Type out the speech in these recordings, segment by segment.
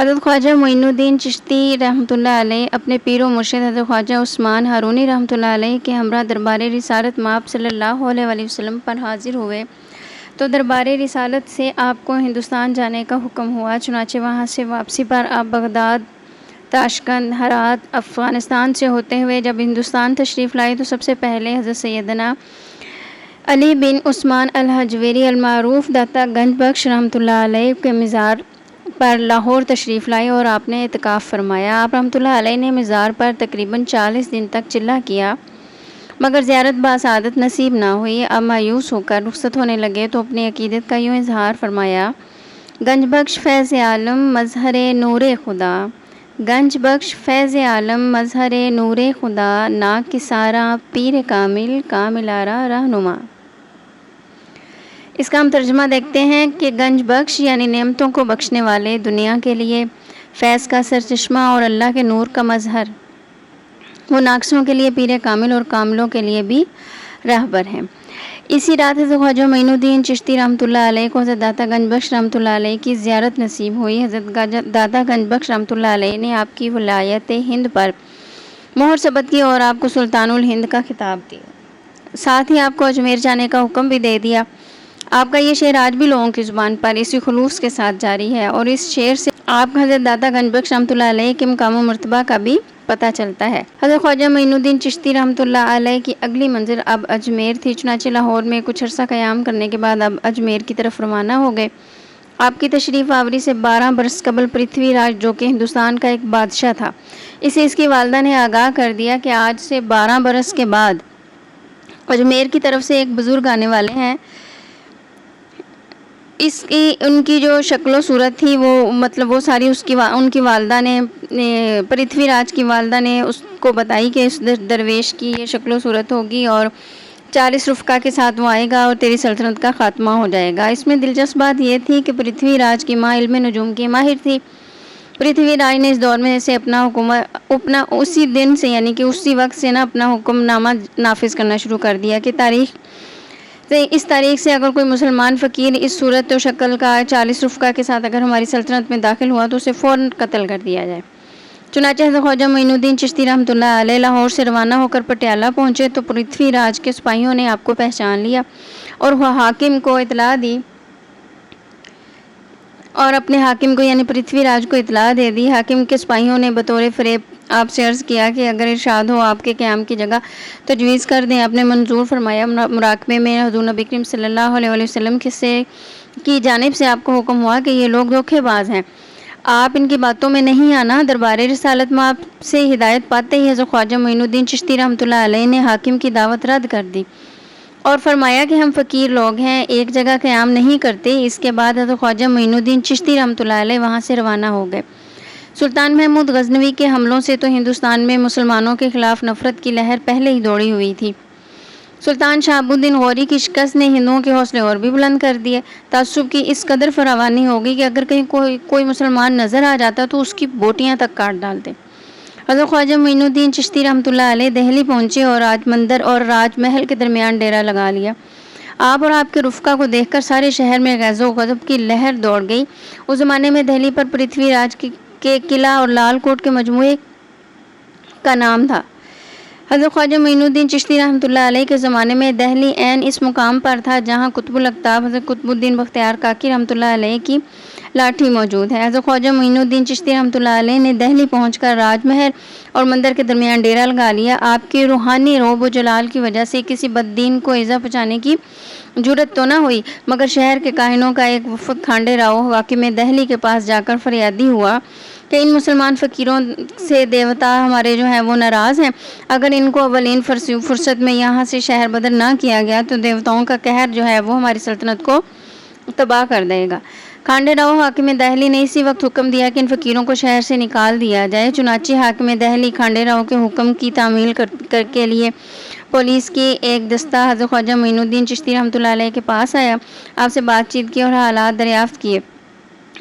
حضرت خواجہ معین الدین چشتی رحمۃ اللہ علیہ اپنے پیر و مرشد حضرت خواجہ عثمان ہارونی رحمۃ اللہ علیہ کے ہمراہ دربار رسالت مآب صلی اللہ علیہ وآلہ وسلم پر حاضر ہوئے تو دربار رسالت سے آپ کو ہندوستان جانے کا حکم ہوا۔ چنانچہ وہاں سے واپسی پر آپ بغداد، تاشقند، ہرات، افغانستان سے ہوتے ہوئے جب ہندوستان تشریف لائے تو سب سے پہلے حضرت سیدنا علی بن عثمان الحجویری المعروف داتا گنج بخش رحمۃ اللہ علیہ کے مزار پر لاہور تشریف لائے اور آپ نے اعتکاف فرمایا۔ آپ رحمۃ اللہ علیہ نے مزار پر تقریباً 40 دن تک چلہ کیا مگر زیارت بسعادت نصیب نہ ہوئی۔ اب مایوس ہو کر رخصت ہونے لگے تو اپنی عقیدت کا یوں اظہار فرمایا: گنج بخش فیض عالم مظہر نور خدا، گنج بخش فیض عالم مظہر نور خدا، نا کسارا پیر کامل کامل آرا رہنما۔ اس کا ہم ترجمہ دیکھتے ہیں کہ گنج بخش یعنی نعمتوں کو بخشنے والے، دنیا کے لیے فیض کا سرچشمہ اور اللہ کے نور کا مظہر، وہ ناقصوں کے لیے پیر کامل اور کاملوں کے لیے بھی رہبر ہیں۔ اسی رات حضرت خواجہ معین الدین چشتی رحمۃ اللہ علیہ کو حضرت داتا گنج بخش رحمۃ اللہ علیہ کی زیارت نصیب ہوئی۔ حضرت داتا گنج بخش رحمۃ اللہ علیہ نے آپ کی ولایت ہند پر مہر ثبت کی اور آپ کو سلطان الہند کا خطاب دیا، ساتھ ہی آپ کو اجمیر جانے کا حکم بھی دے دیا۔ آپ کا یہ شعر آج بھی لوگوں کی زبان پر اسی خلوص کے ساتھ جاری ہے اور اس شعر سے آپ حضرت داتا گنج بخش رحمۃ اللہ علیہ کے مقام و مرتبہ کا بھی پتہ چلتا ہے۔ حضرت خواجہ معین الدین چشتی رحمۃ اللہ علیہ کی اگلی منزل اب اجمیر تھی، چنانچہ لاہور میں کچھ عرصہ قیام کرنے کے بعد اب اجمیر کی طرف روانہ ہو گئے۔ آپ کی تشریف آوری سے 12 برس قبل پرتھوی راج جو کہ ہندوستان کا ایک بادشاہ تھا، اسے اس کی والدہ نے آگاہ کر دیا کہ آج سے 12 برس کے بعد اجمیر کی طرف سے ایک بزرگ آنے والے ہیں۔ ان کی جو شکل و صورت تھی وہ ساری ان کی والدہ نے، پرتھوی راج کی والدہ نے اس کو بتائی کہ اس درویش کی یہ شکل و صورت ہوگی اور 40 رفقا کے ساتھ وہ آئے گا اور تیری سلطنت کا خاتمہ ہو جائے گا۔ اس میں دلچسپ بات یہ تھی کہ پرتھوی راج کی ماں علم نجوم کی ماہر تھی۔ پرتھوی راج نے اس دور میں سے اپنا اسی دن سے یعنی کہ اسی وقت سے اپنا حکم نامہ نافذ کرنا شروع کر دیا کہ اس تاریخ سے اگر کوئی مسلمان فقیر اس صورت و شکل کا 40 رفقا کے ساتھ اگر ہماری سلطنت میں داخل ہوا تو اسے فوراً قتل کر دیا جائے۔ چنانچہ حضرت خواجہ معین الدین چشتی رحمۃ اللہ علیہ لاہور سے روانہ ہو کر پٹیالہ پہنچے تو پرتھوی راج کے سپاہیوں نے آپ کو پہچان لیا اور وہ حاکم کو اطلاع دی اور اپنے حاکم کو یعنی پرتھوی راج کو اطلاع دے دی۔ حاکم کے سپاہیوں نے بطور فریب آپ سے عرض کیا کہ اگر ارشاد ہو آپ کے قیام کی جگہ تجویز کر دیں۔ آپ نے منظور فرمایا۔ مراقبے میں حضور نبی کریم صلی اللہ علیہ وآلہ وسلم کی جانب سے آپ کو حکم ہوا کہ یہ لوگ دھوکے باز ہیں، آپ ان کی باتوں میں نہیں آنا۔ دربار رسالت میں آپ سے ہدایت پاتے ہی حضرت خواجہ معین الدین چشتی رحمۃ اللہ علیہ نے حاکم کی دعوت رد کر دی اور فرمایا کہ ہم فقیر لوگ ہیں، ایک جگہ قیام نہیں کرتے۔ اس کے بعد حضرت خواجہ معین الدین چشتی رحمۃ اللہ علیہ وہاں سے روانہ ہو گئے۔ سلطان محمود غزنوی کے حملوں سے تو ہندوستان میں مسلمانوں کے خلاف نفرت کی لہر پہلے ہی دوڑی ہوئی تھی۔ سلطان شہاب الدین غوری کی شکست نے ہندوؤں کے حوصلے اور بھی بلند کر دیے۔ تعصب کی اس قدر فراوانی ہوگی کہ اگر کہیں کوئی مسلمان نظر آ جاتا تو اس کی بوٹیاں تک کاٹ ڈالتے۔ حضرت خواجہ معین الدین چشتی رحمۃ اللہ علیہ دہلی پہنچے اور راج مندر اور راج محل کے درمیان ڈیرا لگا لیا۔ آپ اور آپ کے رفقا کو دیکھ کر سارے شہر میں غیظ و غضب کی لہر دوڑ گئی۔ اس زمانے میں دہلی پر پرتھوی راج کے قلعہ اور لال کوٹ کے مجموعے کا نام تھا۔ حضرت خواجہ معین الدین چشتی رحمۃ اللہ علیہ کے زمانے میں دہلی عین اس مقام پر تھا جہاں قطب الاقطاب حضرت قطب الدین بختیار کاکی رحمۃ اللہ علیہ کی لاٹھی موجود ہے۔ حضرت خواجہ معین الدین چشتی رحمۃ اللہ علیہ نے دہلی پہنچ کر راج محل اور مندر کے درمیان ڈیرا لگا لیا۔ آپ کی روحانی رعب و جلال کی وجہ سے کسی بددین کو ایذا پہنچانے کی جرأت تو نہ ہوئی مگر شہر کے کاہنوں کا ایک وفد کھانڈے راؤ حاکم دہلی کے پاس جا کر فریادی ہوا کہ ان مسلمان فقیروں سے دیوتا ہمارے جو ہیں وہ ناراض ہیں، اگر ان کو اولین فرصت میں یہاں سے شہر بدر نہ کیا گیا تو دیوتاؤں کا قہر جو ہے وہ ہماری سلطنت کو تباہ کر دے گا۔ کھانڈے راؤ حاکم دہلی نے اسی وقت حکم دیا کہ ان فقیروں کو شہر سے نکال دیا جائے۔ چنانچہ حاکم دہلی کھانڈے راؤ کے حکم کی تعمیل کے لیے پولیس کی ایک دستہ حضرت خواجہ معین الدین چشتی رحمۃ اللہ علیہ کے پاس آیا، آپ سے بات چیت کی اور حالات دریافت کیے۔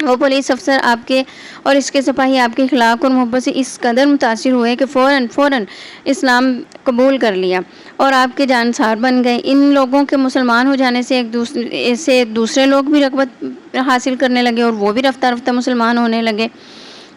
وہ پولیس افسر آپ کے اور اس کے سپاہی آپ کے اخلاق اور محبت سے اس قدر متاثر ہوئے کہ فوراً اسلام قبول کر لیا اور آپ کے جانسار بن گئے۔ ان لوگوں کے مسلمان ہو جانے سے دوسرے لوگ بھی رغبت حاصل کرنے لگے اور وہ بھی رفتہ رفتہ مسلمان ہونے لگے۔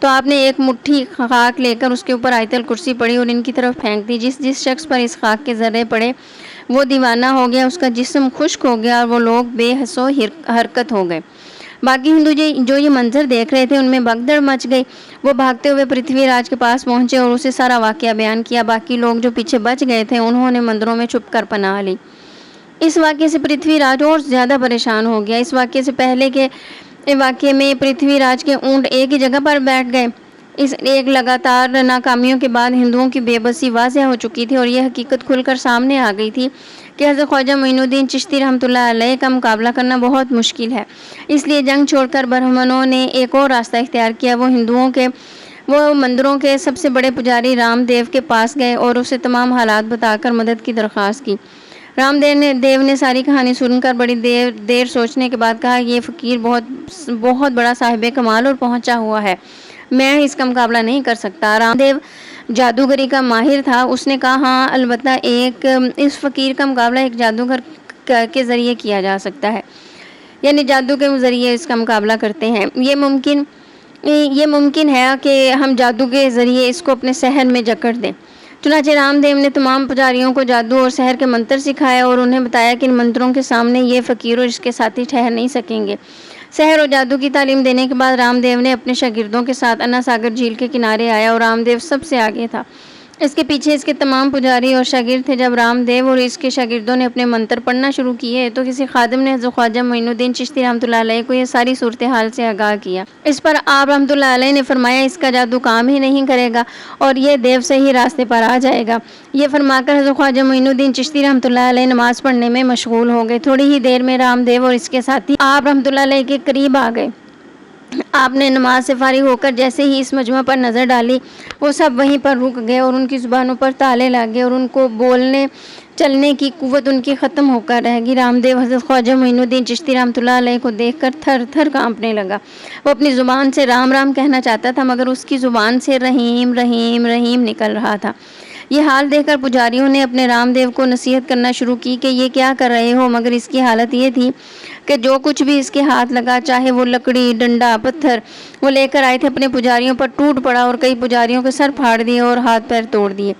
تو آپ نے ایک مٹھی خاک لے کر اس کے اوپر آیت الکرسی پڑھی اور ان کی طرف پھینک دی۔ جس شخص پر اس خاک کے ذرے پڑے وہ دیوانہ ہو گیا، اس کا جسم خشک ہو گیا اور وہ لوگ بے حس و حرکت ہو گئے۔ باقی ہندو جو یہ منظر دیکھ رہے تھے ان میں بھگدڑ مچ گئی۔ وہ بھاگتے ہوئے پرتھوی راج کے پاس پہنچے اور اسے سارا واقعہ بیان کیا۔ باقی لوگ جو پیچھے بچ گئے تھے انہوں نے مندروں میں چھپ کر پناہ لی۔ اس واقعے سے پرتھوی راج اور زیادہ پریشان ہو گیا۔ اس واقعے سے پہلے کے واقعے میں پرتھوی راج کے اونٹ ایک ہی جگہ پر بیٹھ گئے۔ اس ایک لگاتار ناکامیوں کے بعد ہندوؤں کی بے بسی واضح ہو چکی تھی اور یہ حقیقت کھل کر سامنے آ گئی تھی کہ حضرت خواجہ معین الدین چشتی رحمۃ اللہ علیہ کا مقابلہ کرنا بہت مشکل ہے۔ اس لیے جنگ چھوڑ کر برہمنوں نے ایک اور راستہ اختیار کیا۔ وہ مندروں کے سب سے بڑے پجاری رام دیو کے پاس گئے اور اسے تمام حالات بتا کر مدد کی درخواست کی۔ رام دیو نے ساری کہانی سن کر بڑی دیر سوچنے کے بعد کہا یہ فقیر بہت بڑا صاحب کمال اور پہنچا ہوا ہے، میں اس کا مقابلہ نہیں کر سکتا۔ رام دیو جادوگری کا ماہر تھا۔ اس نے کہا ہاں البتہ اس فقیر کا مقابلہ ایک جادوگر کے ذریعے کیا جا سکتا ہے، یعنی جادو کے ذریعے اس کا مقابلہ کرتے ہیں۔ یہ ممکن ہے کہ ہم جادو کے ذریعے اس کو اپنے سحر میں جکڑ دیں۔ چنانچہ رام دیو نے تمام پجاریوں کو جادو اور سحر کے منتر سکھائے اور انہیں بتایا کہ ان منتروں کے سامنے یہ فقیر اور اس کے ساتھی ٹھہر نہیں سکیں گے۔ سحر اور جادو کی تعلیم دینے کے بعد رام دیو نے اپنے شاگردوں کے ساتھ انا ساگر جھیل کے کنارے آیا اور رام دیو سب سے آگے تھا۔ اس کے پیچھے اس کے تمام پجاری اور شاگرد تھے۔ جب رام دیو اور اس کے شاگردوں نے اپنے منتر پڑھنا شروع کیے تو کسی خادم نے حضرت خواجہ معین الدین چشتی رحمۃ اللہ علیہ کو یہ ساری صورتحال سے آگاہ کیا۔ اس پر آپ رحمۃ اللہ علیہ نے فرمایا اس کا جادو کام ہی نہیں کرے گا اور یہ دیو سے ہی راستے پر آ جائے گا۔ یہ فرما کر حضرت خواجہ معین الدین چشتی رحمۃ اللہ علیہ نماز پڑھنے میں مشغول ہو گئے۔ تھوڑی ہی دیر میں رام دیو اور اس کے ساتھی آپ رحمۃ اللہ علیہ کے قریب آ گئے۔ آپ نے نماز سے فارغ ہو کر جیسے ہی اس مجمع پر نظر ڈالی وہ سب وہیں پر رک گئے اور ان کی زبانوں پر تالے لگ گئے اور ان کو بولنے چلنے کی قوت ان کی ختم ہو کر رہ گئی۔ رام دیو حضرت خواجہ معین الدین چشتی رحمۃ اللہ علیہ کو دیکھ کر تھر تھر کانپنے لگا۔ وہ اپنی زبان سے رام رام کہنا چاہتا تھا مگر اس کی زبان سے رحیم رحیم رحیم نکل رہا تھا۔ یہ حال دیکھ کر پجاریوں نے اپنے رام دیو کو نصیحت کرنا شروع کی کہ یہ کیا کر رہے ہو، مگر اس کی حالت یہ تھی کہ جو کچھ بھی اس کے ہاتھ لگا چاہے وہ لکڑی ڈنڈا پتھر وہ لے کر آئے تھے اپنے پجاریوں پر ٹوٹ پڑا اور کئی پجاریوں کے سر پھاڑ دیے اور ہاتھ پیر توڑ دیے،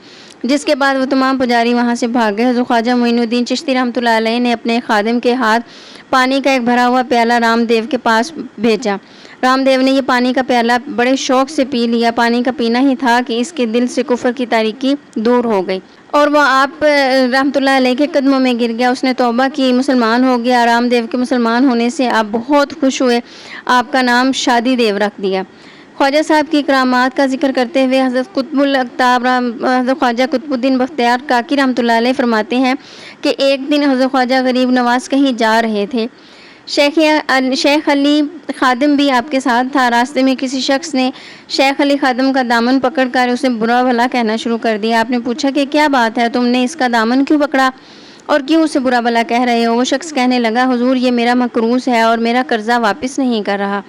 جس کے بعد وہ تمام پجاری وہاں سے بھاگ گئے۔ حضرت خواجہ معین الدین چشتی رحمۃ اللہ علیہ نے اپنے خادم کے ہاتھ پانی کا ایک بھرا ہوا پیالہ رام دیو کے پاس بھیجا۔ رام دیو نے یہ پانی کا پیالہ بڑے شوق سے پی لیا۔ پانی کا پینا ہی تھا کہ اس کے دل سے کفر کی تاریکی دور ہو گئی اور وہ آپ رحمۃ اللہ علیہ کے قدموں میں گر گیا۔ اس نے توبہ کی، مسلمان ہو گیا۔ رام دیو کے مسلمان ہونے سے آپ بہت خوش ہوئے، آپ کا نام شادی دیو رکھ دیا۔ خواجہ صاحب کی کرامات کا ذکر کرتے ہوئے حضرت قطب الاقطاب حضرت خواجہ قطب الدین بختیار کاکی رحمۃ اللہ علیہ فرماتے ہیں کہ ایک دن حضرت خواجہ غریب نواز کہیں جا رہے تھے۔ شیخ علی خادم بھی آپ کے ساتھ تھا۔ راستے میں کسی شخص نے شیخ علی خادم کا دامن پکڑ کر اسے برا بھلا کہنا شروع کر دیا۔ آپ نے پوچھا کہ کیا بات ہے، تم نے اس کا دامن کیوں پکڑا اور کیوں اسے برا بھلا کہہ رہے ہو؟ وہ شخص کہنے لگا حضور یہ میرا مقروض ہے اور میرا قرضہ واپس نہیں کر رہا۔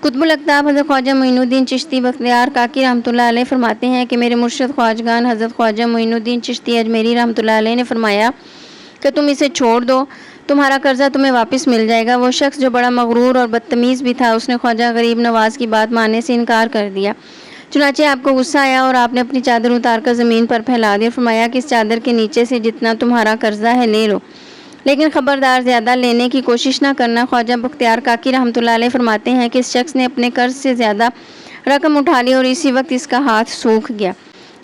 قطب الاقطاب حضرت خواجہ معین الدین چشتی بختیار کاکی رحمۃ اللہ علیہ فرماتے ہیں کہ میرے مرشد خواجگان حضرت خواجہ معین الدین چشتی اجمیری رحمۃ اللہ علیہ نے فرمایا کہ تم اسے چھوڑ دو، تمہارا قرضہ تمہیں واپس مل جائے گا۔ وہ شخص جو بڑا مغرور اور بدتمیز بھی تھا اس نے خواجہ غریب نواز کی بات ماننے سے انکار کر دیا۔ چنانچہ آپ کو غصہ آیا اور آپ نے اپنی چادر اتار کر زمین پر پھیلا دی اور فرمایا کہ اس چادر کے نیچے سے جتنا تمہارا قرضہ ہے لے لو، لیکن خبردار زیادہ لینے کی کوشش نہ کرنا۔ خواجہ بختیار کاکی رحمۃ اللہ علیہ فرماتے ہیں کہ اس شخص نے اپنے قرض سے زیادہ رقم اٹھا لی اور اسی وقت اس کا ہاتھ سوکھ گیا۔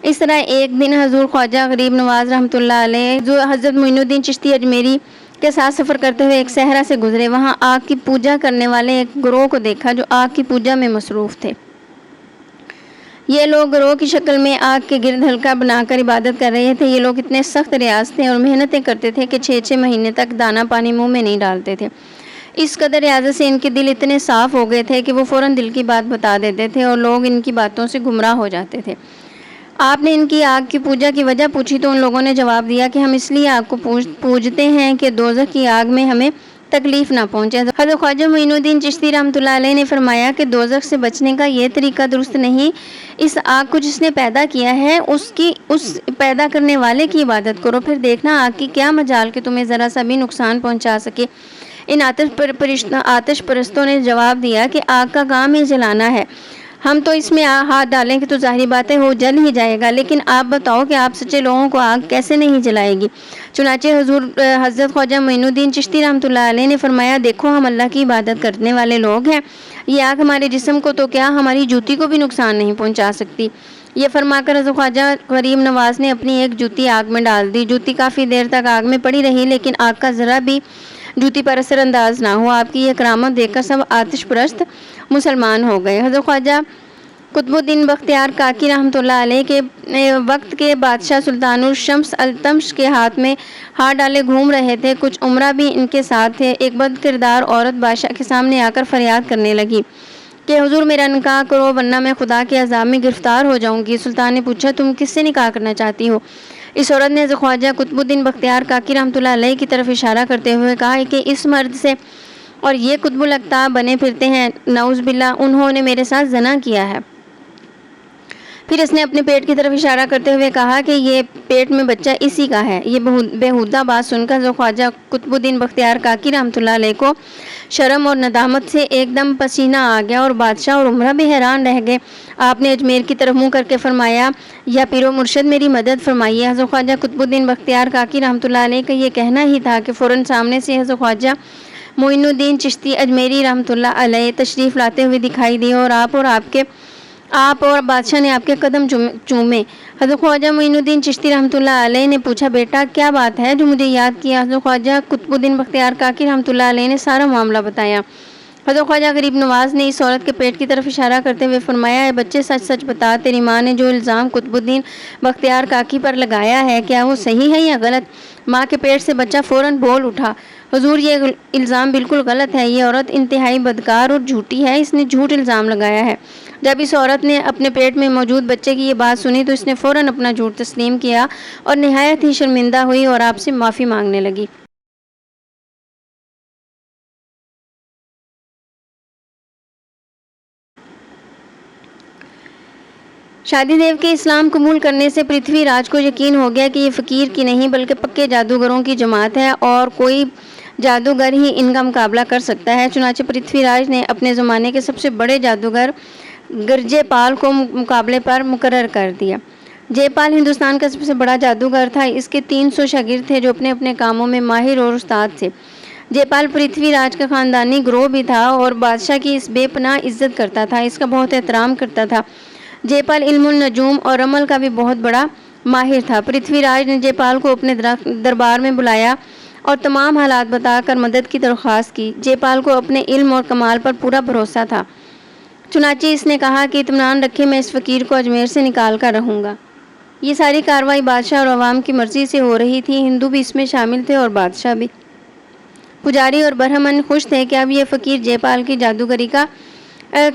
اس طرح ایک دن حضور خواجہ غریب نواز رحمۃ اللہ علیہ جو حضرت معین الدین چشتی اجمیری کے ساتھ سفر کرتے ہوئے ایک صحرا سے گزرے۔ وہاں آگ کی پوجا کرنے والے ایک گروہ کو دیکھا جو آگ کی پوجا میں مصروف تھے۔ یہ لوگ گروہ کی شکل میں آگ کے گرد حلقہ بنا کر عبادت کر رہے تھے۔ یہ لوگ اتنے سخت ریاض تھے اور محنتیں کرتے تھے کہ 6 مہینے تک دانہ پانی منہ میں نہیں ڈالتے تھے۔ اس قدر ریاضت سے ان کے دل اتنے صاف ہو گئے تھے کہ وہ فوراً دل کی بات بتا دیتے تھے اور لوگ ان کی باتوں سے گمراہ ہو جاتے تھے۔ آپ نے ان کی آگ کی پوجا کی وجہ پوچھی تو ان لوگوں نے جواب دیا کہ ہم اس لیے آگ کو پوجتے ہیں کہ دوزخ کی آگ میں ہمیں تکلیف نہ پہنچے۔ حضرت خواجہ معین الدین چشتی رحمۃ اللہ علیہ نے فرمایا کہ دوزخ سے بچنے کا یہ طریقہ درست نہیں۔ اس آگ کو جس نے پیدا کیا ہے اس پیدا کرنے والے کی عبادت کرو، پھر دیکھنا آگ کی کیا مجال کہ تمہیں ذرا سا بھی نقصان پہنچا سکے۔ ان آتش پرستوں نے جواب دیا کہ آگ کا کام ہی جلانا ہے، ہم تو اس میں ہاتھ ڈالیں گے تو ظاہری بات ہے وہ جل ہی جائے گا، لیکن آپ بتاؤ کہ آپ سچے لوگوں کو آگ کیسے نہیں جلائے گی؟ چنانچہ حضور حضرت خواجہ معین الدین چشتی رحمۃ اللہ علیہ نے فرمایا، دیکھو ہم اللہ کی عبادت کرنے والے لوگ ہیں، یہ آگ ہمارے جسم کو تو کیا ہماری جوتی کو بھی نقصان نہیں پہنچا سکتی۔ یہ فرما کر حضرت خواجہ غریب نواز نے اپنی ایک جوتی آگ میں ڈال دی۔ جوتی کافی دیر تک آگ میں پڑی رہی، لیکن آگ کا ذرا بھی جوتی پر اثر انداز نہ ہوا۔ آپ کی یہ کرامت دیکھ کر سب آتش پرست مسلمان ہو گئے۔ حضرت خواجہ قطب الدین بختیار کاکی رحمۃ اللہ علیہ کے وقت کے بادشاہ سلطان الشمس التمش کے ہاتھ میں ہاتھ ڈالے گھوم رہے تھے۔ کچھ عمرہ بھی ان کے ساتھ تھے۔ ایک بد کردار عورت بادشاہ کے سامنے آ کر فریاد کرنے لگی کہ حضور میرا نکاح کرو ورنہ میں خدا کے عذاب میں گرفتار ہو جاؤں گی۔ سلطان نے پوچھا، تم کس سے نکاح کرنا چاہتی ہو؟ اس عورت نے حضرت خواجہ قطب الدین بختیار کاکی رحمۃ اللہ علیہ کی طرف اشارہ کرتے ہوئے کہا کہ اس مرد سے، اور یہ قطب الاقطاب بنے پھرتے ہیں، نعوذ باللہ، انہوں نے میرے ساتھ زنا کیا ہے۔ پھر اس نے اپنے پیٹ کی طرف اشارہ کرتے ہوئے کہا کہ یہ پیٹ میں بچہ اسی کا ہے۔ یہ بیہودہ بات سن کر حضرت خواجہ قطب الدین بختیار کاکی رحمۃ اللہ علیہ کو شرم اور ندامت سے ایک دم پسینہ آ گیا، اور بادشاہ اور عمرہ بھی حیران رہ گئے۔ آپ نے اجمیر کی طرف منہ کر کے فرمایا، یا پیر و مرشد میری مدد فرمائیے۔ حضرت خواجہ قطب الدین بختیار کاکی رحمۃ اللہ علیہ کا یہ کہنا ہی تھا کہ فوراً سامنے سے حضرت خواجہ معین الدین چشتی اجمیری رحمۃ اللہ علیہ تشریف لاتے ہوئے دکھائی دیے، اور آپ اور بادشاہ نے آپ کے قدم چومے۔ حضرت خواجہ معین الدین چشتی رحمۃ اللہ علیہ نے پوچھا، بیٹا کیا بات ہے جو مجھے یاد کیا؟ حضرت خواجہ قطب الدین بختیار کاکی رحمۃ اللہ علیہ نے سارا معاملہ بتایا۔ حضرت خواجہ غریب نواز نے اس عورت کے پیٹ کی طرف اشارہ کرتے ہوئے فرمایا، اے بچے سچ سچ بتا، تیری ماں نے جو الزام قطب الدین بختیار کاکی پر لگایا ہے کیا وہ صحیح ہے یا غلط؟ ماں کے پیٹ سے بچہ فوراً بول اٹھا، حضور یہ الزام بالکل غلط ہے، یہ عورت انتہائی بدکار اور جھوٹی ہے، اس نے جھوٹ الزام لگایا ہے۔ جب اس عورت نے اپنے پیٹ میں موجود بچے کی یہ بات سنی تو اس نے فوراً اپنا جھوٹ تسلیم کیا اور نہایت ہی شرمندہ ہوئی اور آپ سے معافی مانگنے لگی۔ شادی دیو کے اسلام قبول کرنے سے پرتھوی راج کو یقین ہو گیا کہ یہ فقیر کی نہیں بلکہ پکے جادوگروں کی جماعت ہے اور کوئی جادوگر ہی ان کا مقابلہ کر سکتا ہے۔ چنانچہ پرتھوی راج نے اپنے زمانے کے سب سے بڑے جادوگر گرجے پال کو مقابلے پر مقرر کر دیا۔ جے پال ہندوستان کا سب سے بڑا جادوگر تھا۔ اس کے 300 شاگرد تھے جو اپنے اپنے کاموں میں ماہر اور استاد تھے۔ جے پال پرتھوی راج کا خاندانی گروہ بھی تھا اور بادشاہ کی اس بے پناہ عزت کرتا تھا، اس کا بہت احترام کرتا تھا۔ جے پال علم النجوم اور عمل کا بھی بہت بڑا ماہر تھا۔ پرتھوی راج نے جے پال کو اپنے دربار میں بلایا اور تمام حالات بتا کر مدد کی درخواست کی۔ جے پال کو اپنے علم اور کمال پر پورا بھروسہ تھا، چنانچہ اس نے کہا کہ اطمینان رکھیں، میں اس فقیر کو اجمیر سے نکال کر رہوں گا۔ یہ ساری کارروائی بادشاہ اور عوام کی مرضی سے ہو رہی تھی، ہندو بھی اس میں شامل تھے اور بادشاہ بھی۔ پجاری اور برہمن خوش تھے کہ اب یہ فقیر جے پال کی جادوگری کا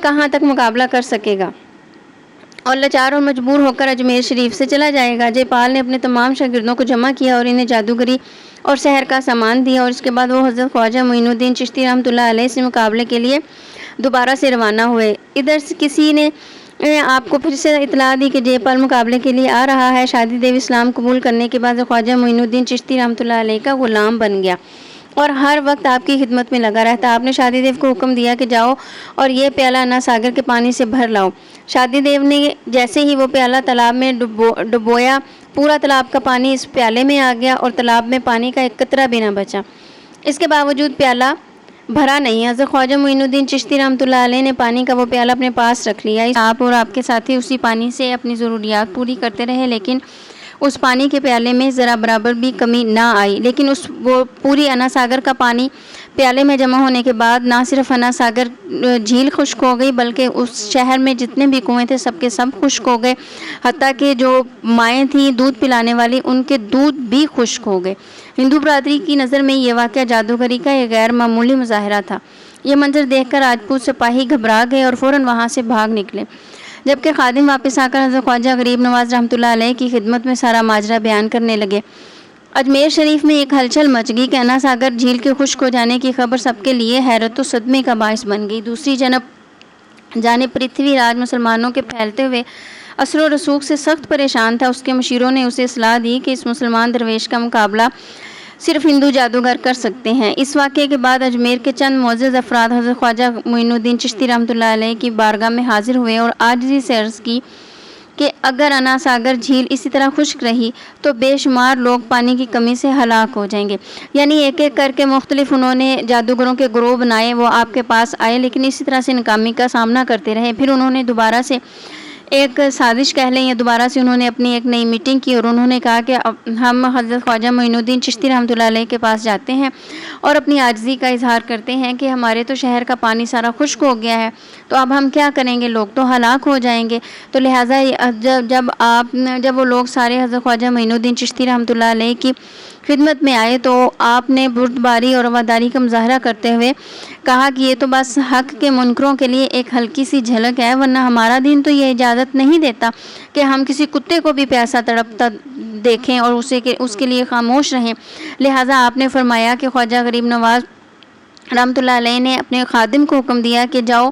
کہاں تک مقابلہ کر سکے گا اور لاچار اور مجبور ہو کر اجمیر شریف سے چلا جائے گا۔ جے پال نے اپنے تمام شاگردوں کو جمع کیا اور انہیں جادوگری اور سحر کا سامان دیا، اور اس کے بعد وہ حضرت خواجہ معین الدین چشتی رحمۃ اللہ علیہ سے مقابلے کے لیے دوبارہ سے روانہ ہوئے۔ ادھر سے کسی نے آپ کو پھر سے اطلاع دی کہ جے پال مقابلے کے لیے آ رہا ہے۔ شادی دیو اسلام قبول کرنے کے بعد خواجہ معین الدین چشتی رحمۃ اللہ علیہ کا غلام بن گیا اور ہر وقت آپ کی خدمت میں لگا رہتا۔ آپ نے شادی دیو کو حکم دیا کہ جاؤ اور یہ پیالہ انا ساگر کے پانی سے بھر لاؤ۔ شادی دیو نے جیسے ہی وہ پیالہ تالاب میں ڈبویا، پورا تالاب کا پانی اس پیالے میں آ گیا اور تالاب میں پانی کا ایک قطرہ بھی نہ بچا۔ اس کے باوجود پیالہ بھرا نہیں۔ حضرت خواجہ معین الدین چشتی رحمۃ اللہ علیہ نے پانی کا وہ پیالہ اپنے پاس رکھ لیا۔ آپ اور آپ کے ساتھی اسی پانی سے اپنی ضروریات پوری کرتے رہے، لیکن اس پانی کے پیالے میں ذرا برابر بھی کمی نہ آئی۔ لیکن وہ پوری انا ساگر کا پانی پیالے میں جمع ہونے کے بعد نہ صرف انا ساگر جھیل خشک ہو گئی بلکہ اس شہر میں جتنے بھی کنویں تھے سب کے سب خشک ہو گئے، حتیٰ کہ جو مائیں تھیں دودھ پلانے والی ان کے دودھ بھی خشک ہو گئے۔ ہندو برادری کی نظر میں یہ واقعہ جادوگری کا ایک غیر معمولی مظاہرہ تھا۔ یہ منظر دیکھ کر راجپوت سپاہی گھبرا گئے اور فوراً وہاں سے بھاگ نکلے، جبکہ خادم واپس آ کر حضرت خواجہ غریب نواز رحمۃ اللہ علیہ کی خدمت میں سارا ماجرا بیان کرنے لگے۔ اجمیر شریف میں ایک ہلچل مچ گئی کہ انا ساگر جھیل کے خشک ہو جانے کی خبر سب کے لیے حیرت و صدمے کا باعث بن گئی۔ دوسری جانب پرتھوی راج مسلمانوں کے پھیلتے ہوئے اثر و رسوخ سے سخت پریشان تھا۔ اس کے مشیروں نے اسے اصلاح دی کہ اس مسلمان درویش کا مقابلہ صرف ہندو جادوگر کر سکتے ہیں۔ اس واقعے کے بعد اجمیر کے چند معزز افراد حضرت خواجہ معین الدین چشتی رحمۃ اللہ علیہ کی بارگاہ میں حاضر ہوئے اور عاجزی سے عرض کی کہ اگر انا ساگر جھیل اسی طرح خشک رہی تو بے شمار لوگ پانی کی کمی سے ہلاک ہو جائیں گے۔ یعنی ایک ایک کر کے مختلف انہوں نے جادوگروں کے گروہ بنائے، وہ آپ کے پاس آئے لیکن اسی طرح سے ناکامی کا سامنا کرتے رہے۔ پھر انہوں نے دوبارہ سے ایک سازش کہہ لیں یا دوبارہ سے انہوں نے اپنی ایک نئی میٹنگ کی اور انہوں نے کہا کہ ہم حضرت خواجہ معین الدین چشتی رحمۃ اللہ علیہ کے پاس جاتے ہیں اور اپنی عاجزی کا اظہار کرتے ہیں کہ ہمارے تو شہر کا پانی سارا خشک ہو گیا ہے، تو اب ہم کیا کریں گے، لوگ تو ہلاک ہو جائیں گے۔ تو لہٰذا جب وہ لوگ سارے حضرت خواجہ معین الدین چشتی رحمۃ اللہ علیہ کی خدمت میں آئے تو آپ نے بردباری اور رواداری کا مظاہرہ کرتے ہوئے کہا کہ یہ تو بس حق کے منکروں کے لیے ایک ہلکی سی جھلک ہے، ورنہ ہمارا دین تو یہ اجازت نہیں دیتا کہ ہم کسی کتے کو بھی پیاسا تڑپتا دیکھیں اور اس کے لیے خاموش رہیں۔ لہٰذا آپ نے فرمایا کہ خواجہ غریب نواز رحمۃ اللہ علیہ نے اپنے خادم کو حکم دیا کہ جاؤ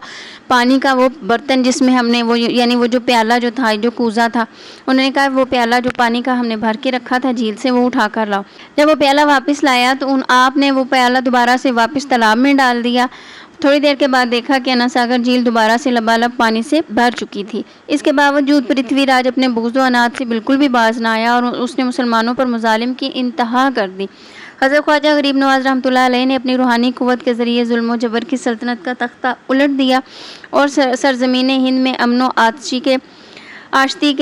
پانی کا وہ برتن جس میں ہم نے وہ جو پیالہ جو تھا، جو کوزہ تھا، انہوں نے کہا وہ پیالہ جو پانی کا ہم نے بھر کے رکھا تھا جھیل سے، وہ اٹھا کر لاؤ۔ جب وہ پیالہ واپس لایا تو آپ نے وہ پیالہ دوبارہ سے واپس تالاب میں ڈال دیا۔ تھوڑی دیر کے بعد دیکھا کہ انا ساگر جھیل دوبارہ سے لبالب پانی سے بھر چکی تھی۔ اس کے باوجود پرتھوی راج اپنے بغض و عناد سے بالکل بھی باز نہ آیا اور اس نے مسلمانوں پر مظالم کی انتہا کر دی۔ حضرت خواجہ غریب نواز رحمۃ اللہ علیہ نے اپنی روحانی قوت کے ذریعے ظلم و جبر کی سلطنت کا تختہ الٹ دیا اور سرزمین ہند میں امن و آشتی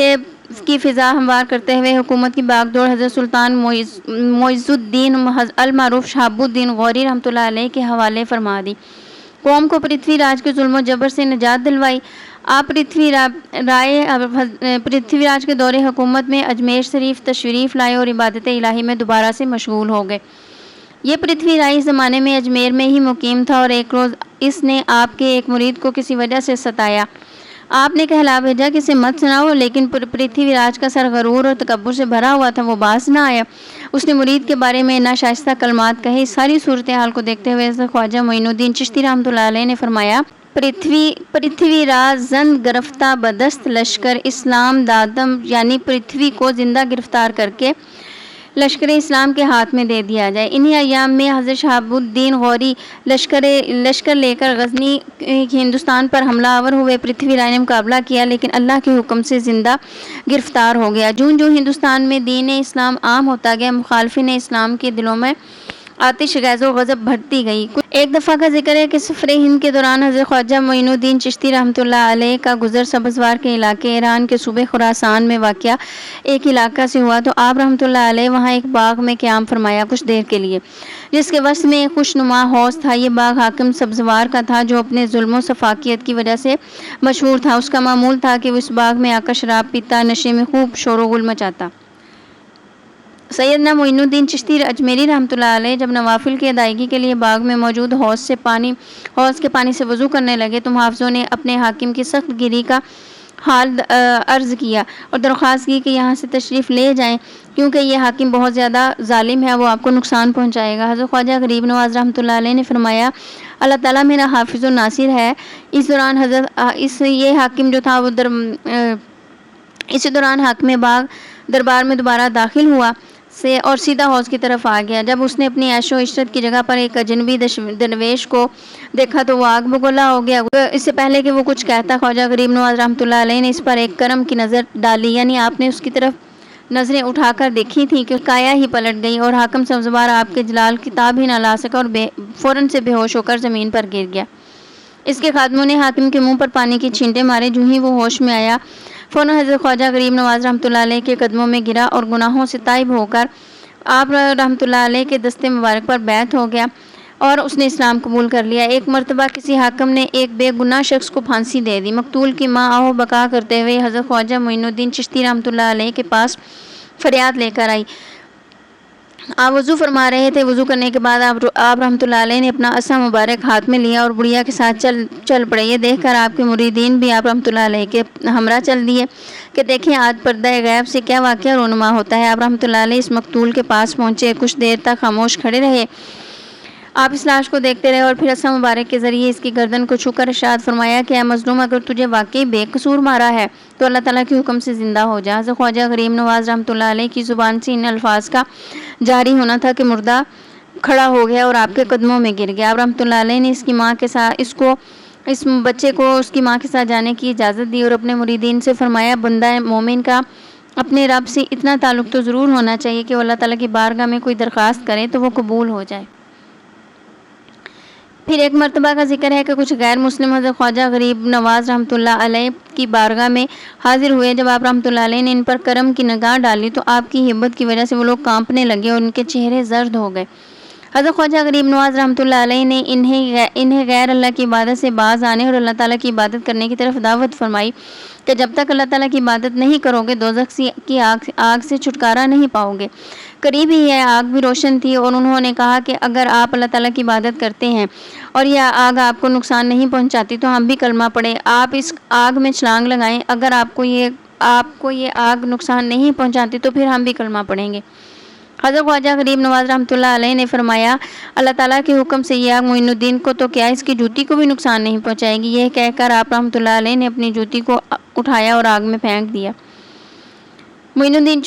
کی فضا ہموار کرتے ہوئے حکومت کی باغ دوڑ حضرت سلطان معز الدین المعروف شہاب الدین غوری رحمۃ اللہ علیہ کے حوالے فرما دی۔ قوم کو پرتھوی راج کے ظلم و جبر سے نجات دلوائی۔ آپ پرتھوی راج کے دور حکومت میں اجمیر شریف تشریف لائے اور عبادت الہی میں دوبارہ سے مشغول ہو گئے۔ یہ پرتھوی راج اس زمانے میں اجمیر میں ہی مقیم تھا اور ایک روز اس نے آپ کے ایک مرید کو کسی وجہ سے ستایا۔ آپ نے کہلا بھیجا کہ اسے مت سناؤ، لیکن پرتھوی راج کا سر غرور اور تکبر سے بھرا ہوا تھا، وہ باز نہ آیا۔ اس نے مرید کے بارے میں ناشائستہ کلمات کہے۔ اس ساری صورتحال کو دیکھتے ہوئے حضرت خواجہ معین الدین چشتی رحمۃ اللہ علیہ نے فرمایا، پرتھوی راج زند گرفتہ بدست لشکر اسلام دادم، یعنی پرتھوی کو زندہ گرفتار کر کے لشکر اسلام کے ہاتھ میں دے دیا جائے۔ انہی ایام میں حضرت شہاب الدین غوری لشکر لے کر غزنی ہندوستان پر حملہ آور ہوئے۔ پرتھوی راج نے مقابلہ کیا لیکن اللہ کے حکم سے زندہ گرفتار ہو گیا۔ جوں ہندوستان میں دین اسلام عام ہوتا گیا، مخالفین اسلام کے دلوں میں آتش غیظ و غضب بڑھتی گئی۔ ایک دفعہ کا ذکر ہے کہ سفر ہند کے دوران حضرت خواجہ معین الدین چشتی رحمۃ اللہ علیہ کا گزر سبزوار کے علاقے ایران کے صوبے خراسان میں واقع ایک علاقہ سے ہوا تو آپ رحمۃ اللہ علیہ وہاں ایک باغ میں قیام فرمایا کچھ دیر کے لیے، جس کے وسط میں ایک خوش نما حوض تھا۔ یہ باغ حاکم سبزوار کا تھا جو اپنے ظلم و سفاکیت کی وجہ سے مشہور تھا۔ اس کا معمول تھا کہ وہ اس باغ میں آ کر شراب پیتا، نشے میں خوب شور و غل مچاتا۔ سیدنا معین الدین چشتی اجمیری رحمۃ اللہ علیہ جب نوافل کی ادائیگی کے لیے باغ میں موجود حوض کے پانی سے وضو کرنے لگے تو محافظوں نے اپنے حاکم کی سخت گیری کا حال عرض کیا اور درخواست کی کہ یہاں سے تشریف لے جائیں کیونکہ یہ حاکم بہت زیادہ ظالم ہے، وہ آپ کو نقصان پہنچائے گا۔ حضرت خواجہ غریب نواز رحمۃ اللہ علیہ نے فرمایا، اللہ تعالیٰ میرا حافظ و ناصر ہے۔ اس دوران یہ حاکم جو تھا وہ اسی دوران حاکم باغ دربار میں دوبارہ داخل ہوا اور سیدھا حوض کی طرف آ گیا۔ جب اس نے اپنی عیش و عشرت کی جگہ پر ایک اجنبی درویش کو دیکھا تو وہ آگ بگولا ہو گیا۔ اس سے پہلے کہ وہ کچھ کہتا، خواجہ غریب نواز رحمۃ اللہ علیہ نے اس پر ایک کرم کی نظر ڈالی، یعنی آپ نے اس کی طرف نظریں اٹھا کر دیکھی تھیں کہ کایا ہی پلٹ گئی اور حاکم سبزوار آپ کے جلال کی تاب ہی نہ لا سکا اور فوراً سے بے ہوش ہو کر زمین پر گر گیا۔ اس کے خادموں نے حاکم کے منہ پر پانی کی چھینٹے مارے۔ جو ہی وہ ہوش میں آیا فوراً حضرت خواجہ غریب نواز رحمۃ اللہ علیہ کے قدموں میں گرا اور گناہوں سے تائب ہو کر آپ رحمۃ اللہ علیہ کے دستے مبارک پر بیعت ہو گیا اور اس نے اسلام قبول کر لیا۔ ایک مرتبہ کسی حاکم نے ایک بے گناہ شخص کو پھانسی دے دی۔ مقتول کی ماں آہ و بکا کرتے ہوئے حضرت خواجہ معین الدین چشتی رحمۃ اللہ علیہ کے پاس فریاد لے کر آئی۔ آپ وضو فرما رہے تھے۔ وضو کرنے کے بعد آپ رحمۃ اللہ علیہ نے اپنا عصا مبارک ہاتھ میں لیا اور بڑھیا کے ساتھ چل پڑے۔ یہ دیکھ کر آپ کے مریدین بھی آپ رحمۃ اللہ علیہ کے ہمراہ چل دیے کہ دیکھیں آج پردہ غیب سے کیا واقعہ رونما ہوتا ہے۔ آپ رحمۃ اللہ علیہ اس مقتول کے پاس پہنچے، کچھ دیر تک خاموش کھڑے رہے آپ اس لاش کو دیکھتے رہے اور پھر عصا مبارک کے ذریعے اس کی گردن کو چھو کر ارشاد فرمایا کہ اے مظلوم، اگر تجھے واقعی بے قصور مارا ہے تو اللہ تعالیٰ کے حکم سے زندہ ہو جا۔ حضرت خواجہ غریب نواز رحمۃ اللہ علیہ کی زبان سے ان الفاظ کا جاری ہونا تھا کہ مردہ کھڑا ہو گیا اور آپ کے قدموں میں گر گیا۔ آپ رحمۃ اللہ علیہ نے اس کی ماں کے ساتھ اس بچے کو اس کی ماں کے ساتھ جانے کی اجازت دی اور اپنے مریدین سے فرمایا، بندہ مومن کا اپنے رب سے اتنا تعلق تو ضرور ہونا چاہیے کہ وہ اللہ تعالیٰ کی بارگاہ میں کوئی درخواست کرے تو وہ قبول ہو جائے۔ پھر ایک مرتبہ کا ذکر ہے کہ کچھ غیر مسلم حضرت خواجہ غریب نواز رحمۃ اللہ علیہ کی بارگاہ میں حاضر ہوئے۔ جب آپ رحمۃ اللہ علیہ نے ان پر کرم کی نگاہ ڈالی تو آپ کی ہبت کی وجہ سے وہ لوگ کانپنے لگے اور ان کے چہرے زرد ہو گئے۔ حضرت خواجہ غریب نواز رحمۃ اللہ علیہ نے انہیں غیر اللہ کی عبادت سے باز آنے اور اللہ تعالیٰ کی عبادت کرنے کی طرف دعوت فرمائی کہ جب تک اللہ تعالیٰ کی عبادت نہیں کرو گے دوزخ کی آگ سے چھٹکارا نہیں پاؤ گے۔ قریب ہی یہ آگ بھی روشن تھی اور انہوں نے کہا کہ اگر آپ اللہ تعالیٰ کی عبادت کرتے ہیں اور یہ آگ آپ کو نقصان نہیں پہنچاتی تو ہم بھی کلمہ پڑھیں، آپ اس آگ میں چھلانگ لگائیں، اگر آپ کو یہ آگ نقصان نہیں پہنچاتی تو پھر ہم بھی کلمہ پڑھیں گے۔ حضرت خواجہ غریب نواز رحمۃ اللہ علیہ نے فرمایا، اللہ تعالیٰ کے حکم سے یہ آگ معین الدین کو تو کیا اس کی جوتی کو بھی نقصان نہیں پہنچائے گی۔ یہ کہہ کر آپ رحمۃ اللہ علیہ نے اپنی جوتی کو اٹھایا اور آگ میں پھینک دیا۔ معین الدین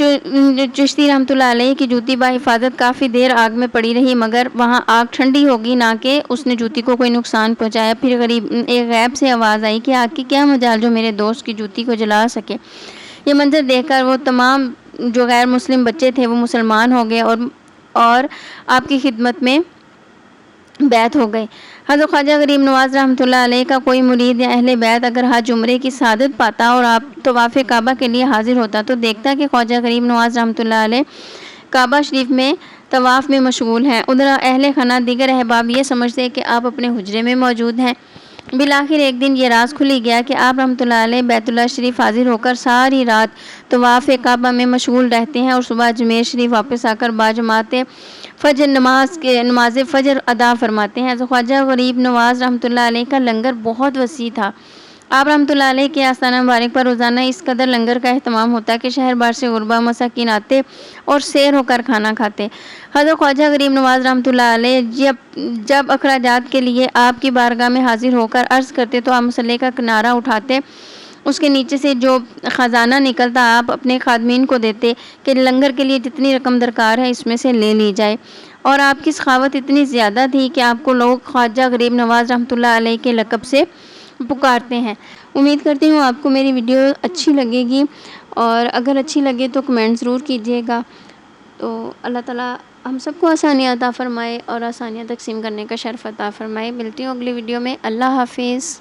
چشتی رحمۃ اللہ علیہ کی جوتی بحفاظت کافی دیر آگ میں پڑی رہی، مگر وہاں آگ ٹھنڈی ہوگی نہ کہ اس نے جوتی کو کوئی نقصان پہنچایا۔ پھر ایک غیب سے آواز آئی کہ آگ کی کیا مجال جو میرے دوست کی جوتی کو جلا سکے۔ یہ منظر دیکھ کر وہ تمام جو غیر مسلم بچے تھے وہ مسلمان ہو گئے اور آپ کی خدمت میں بیعت ہو گئے۔ حضرت خواجہ غریب نواز رحمۃ اللہ علیہ کا کوئی مرید یا اہل بیت اگر حج عمرے کی سعادت پاتا اور آپ طواف کعبہ کے لیے حاضر ہوتا تو دیکھتا کہ خواجہ غریب نواز رحمۃ اللہ علیہ کعبہ شریف میں طواف میں مشغول ہیں، ادھر اہل خانہ دیگر احباب یہ سمجھتے کہ آپ اپنے حجرے میں موجود ہیں۔ بالآخر ایک دن یہ راز کھلی گیا کہ آپ رحمۃ اللہ علیہ بیت اللہ شریف حاضر ہو کر ساری رات طواف کعبہ میں مشغول رہتے ہیں اور صبح اجمیر شریف واپس آ کر باجماعت فجر نماز فجر ادا فرماتے ہیں۔ حضرت خواجہ غریب نواز رحمۃ اللہ علیہ کا لنگر بہت وسیع تھا۔ آپ رحمۃ اللہ علیہ کے آستانہ مبارک پر روزانہ اس قدر لنگر کا اہتمام ہوتا کہ شہر بار سے غربا مساکین آتے اور سیر ہو کر کھانا کھاتے۔ حضرت خواجہ غریب نواز رحمۃ اللہ علیہ جب اخراجات کے لیے آپ کی بارگاہ میں حاضر ہو کر عرض کرتے تو آپ مصلی کا کنارہ اٹھاتے، اس کے نیچے سے جو خزانہ نکلتا آپ اپنے خادمین کو دیتے کہ لنگر کے لیے جتنی رقم درکار ہے اس میں سے لے لی جائے، اور آپ کی سخاوت اتنی زیادہ تھی کہ آپ کو لوگ خواجہ غریب نواز رحمۃ اللہ علیہ کے لقب سے پکارتے ہیں۔ امید کرتی ہوں آپ کو میری ویڈیو اچھی لگے گی، اور اگر اچھی لگے تو کمنٹ ضرور کیجیے گا۔ تو اللہ تعالیٰ ہم سب کو آسانیاں عطا فرمائے اور آسانیاں تقسیم کرنے کا شرف عطا فرمائے۔ ملتی ہوں اگلی ویڈیو میں۔ اللہ حافظ۔